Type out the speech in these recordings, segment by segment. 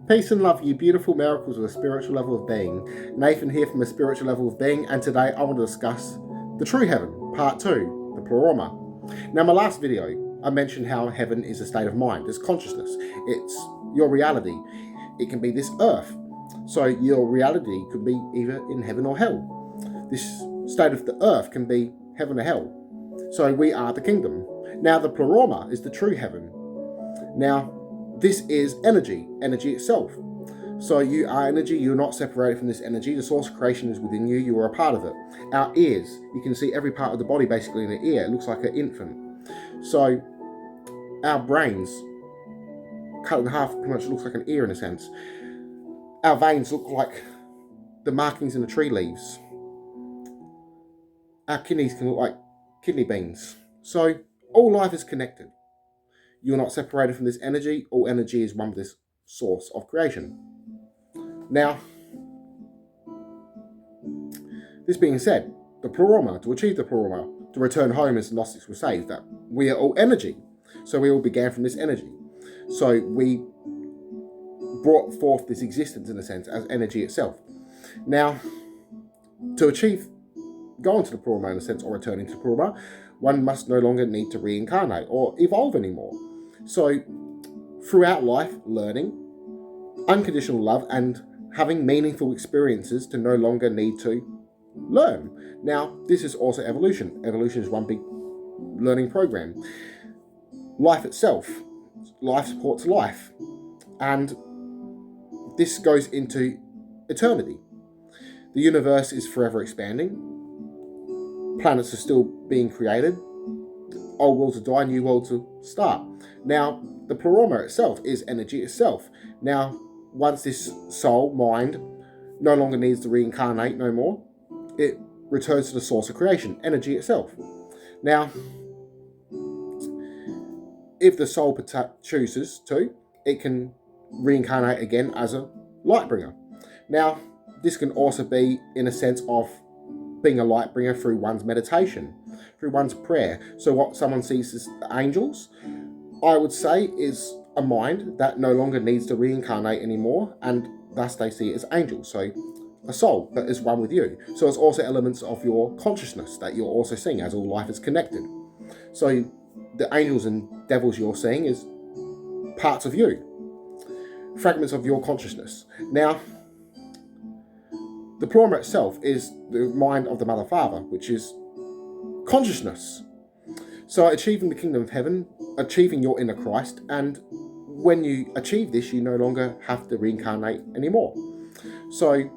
Peace and love, you beautiful miracles of a spiritual level of being. Nathan here from a spiritual level of being, and today I want to discuss the true heaven, part 2, the pleroma. Now, in my last video, I mentioned how heaven is a state of mind, it's consciousness, it's your reality. It can be this earth. So your reality could be either in heaven or hell. This state of the earth can be heaven or hell. So we are the kingdom. Now, the pleroma is the true heaven. Now, this is energy itself. So you are energy, you're not separated from this energy. The source of creation is within you, you are a part of it. Our ears, you can see every part of the body basically in the ear. It looks like an infant. So our brains, cut in half, pretty much looks like an ear in a sense. Our veins look like the markings in the tree leaves. Our kidneys can look like kidney beans. So all life is connected. You're not separated from this energy. All energy is one with this source of creation. Now, this being said, the pleroma, to achieve the pleroma, to return home, as the Gnostics would say, is that we are all energy. So we all began from this energy. So we brought forth this existence, in a sense, as energy itself. Now, to achieve going to the pleroma, in a sense, or returning to the pleroma, one must no longer need to reincarnate or evolve anymore. So, throughout life, learning, unconditional love, and having meaningful experiences to no longer need to learn. Now, this is also evolution. Evolution is one big learning program. Life itself, life supports life. And this goes into eternity. The universe is forever expanding. Planets are still being created. Old worlds will die, new worlds will start. Now, the pleroma itself is energy itself. Now, once this soul, mind, no longer needs to reincarnate no more, it returns to the source of creation, energy itself. Now, if the soul chooses to, it can reincarnate again as a light bringer. Now, this can also be in a sense of being a light bringer through one's meditation, through one's prayer. So what someone sees as angels, I would say, is a mind that no longer needs to reincarnate anymore, and thus they see it as angels. So a soul that is one with you. So it's also elements of your consciousness that you're also seeing, as all life is connected. So the angels and devils you're seeing is parts of you, fragments of your consciousness. Now, the pleroma itself is the mind of the Mother Father, which is consciousness. So achieving the kingdom of heaven, achieving your inner Christ, and when you achieve this, you no longer have to reincarnate anymore. So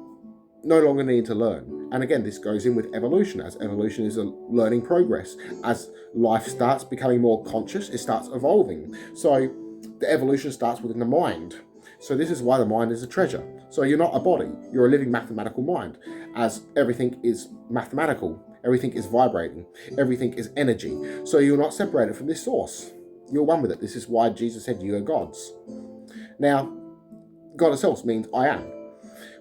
no longer need to learn. And again, this goes in with evolution, as evolution is a learning progress. As life starts becoming more conscious, it starts evolving. So the evolution starts within the mind. So this is why the mind is a treasure. So you're not a body, you're a living mathematical mind, as everything is mathematical, everything is vibrating, everything is energy. So you're not separated from this source. You're one with it. This is why Jesus said you are gods. Now, God itself means I am,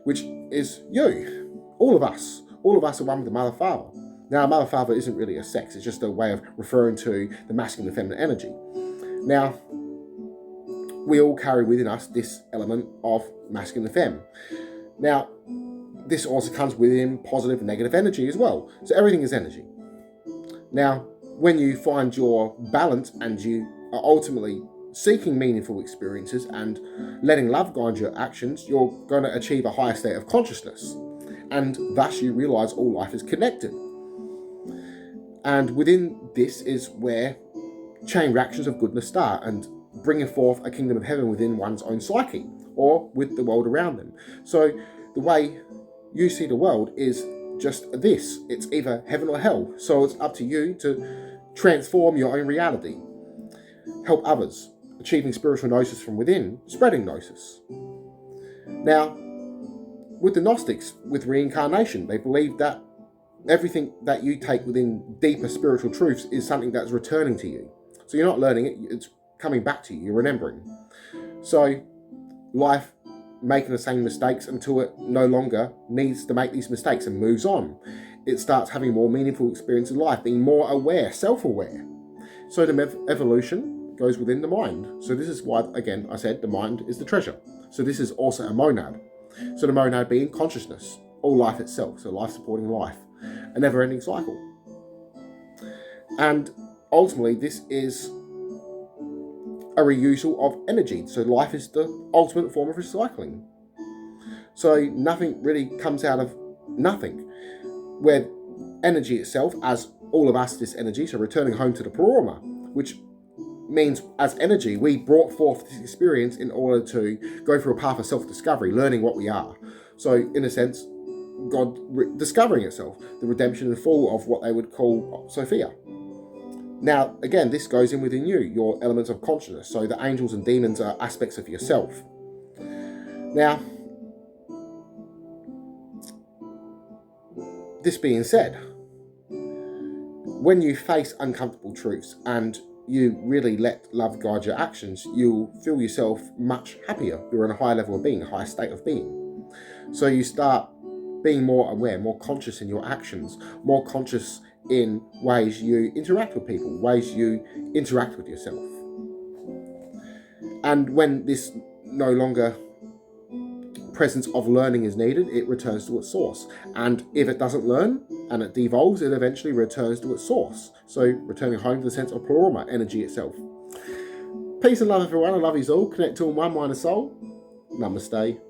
which is you, all of us. All of us are one with the Mother Father. Now, Mother Father isn't really a sex, it's just a way of referring to the masculine and feminine energy. Now, we all carry within us this element of masculine and feminine. Now, this also comes within positive and negative energy as well. So everything is energy. Now, when you find your balance and you are ultimately seeking meaningful experiences and letting love guide your actions, you're going to achieve a higher state of consciousness. And thus you realize all life is connected. And within this is where chain reactions of goodness start, and bringing forth a kingdom of heaven within one's own psyche or with the world around them. So the way you see the world is just this. It's either heaven or hell. So it's up to you to transform your own reality, help others, achieving spiritual gnosis from within, spreading gnosis. Now, with the Gnostics, with reincarnation, they believe that everything that you take within deeper spiritual truths is something that's returning to you. So you're not learning it, it's coming back to you, you're remembering. So life making the same mistakes until it no longer needs to make these mistakes and moves on. It starts having more meaningful experience in life, being more aware, self-aware. So the evolution goes within the mind. So this is why, again, I said the mind is the treasure. So this is also a monad. So the monad being consciousness, all life itself, so life supporting life, a never-ending cycle. And ultimately, this is a reusal of energy. So life is the ultimate form of recycling. So nothing really comes out of nothing, where energy itself, as all of us, this energy, so returning home to the pleroma, which means as energy, we brought forth this experience in order to go through a path of self-discovery, learning what we are. So in a sense, God discovering itself, the redemption and fall of what they would call Sophia. Now, again, this goes in within you, your elements of consciousness. So the angels and demons are aspects of yourself. Now, this being said, when you face uncomfortable truths and you really let love guide your actions, you'll feel yourself much happier. You're in a higher level of being, a higher state of being. So you start being more aware, more conscious in your actions, more conscious in ways you interact with people, ways you interact with yourself. And when this no longer presence of learning is needed, it returns to its source. And if it doesn't learn and it devolves, it eventually returns to its source. So returning home to the sense of pleroma, energy itself. Peace and love, everyone. I love you all. Connect to all one, mind and soul. Namaste.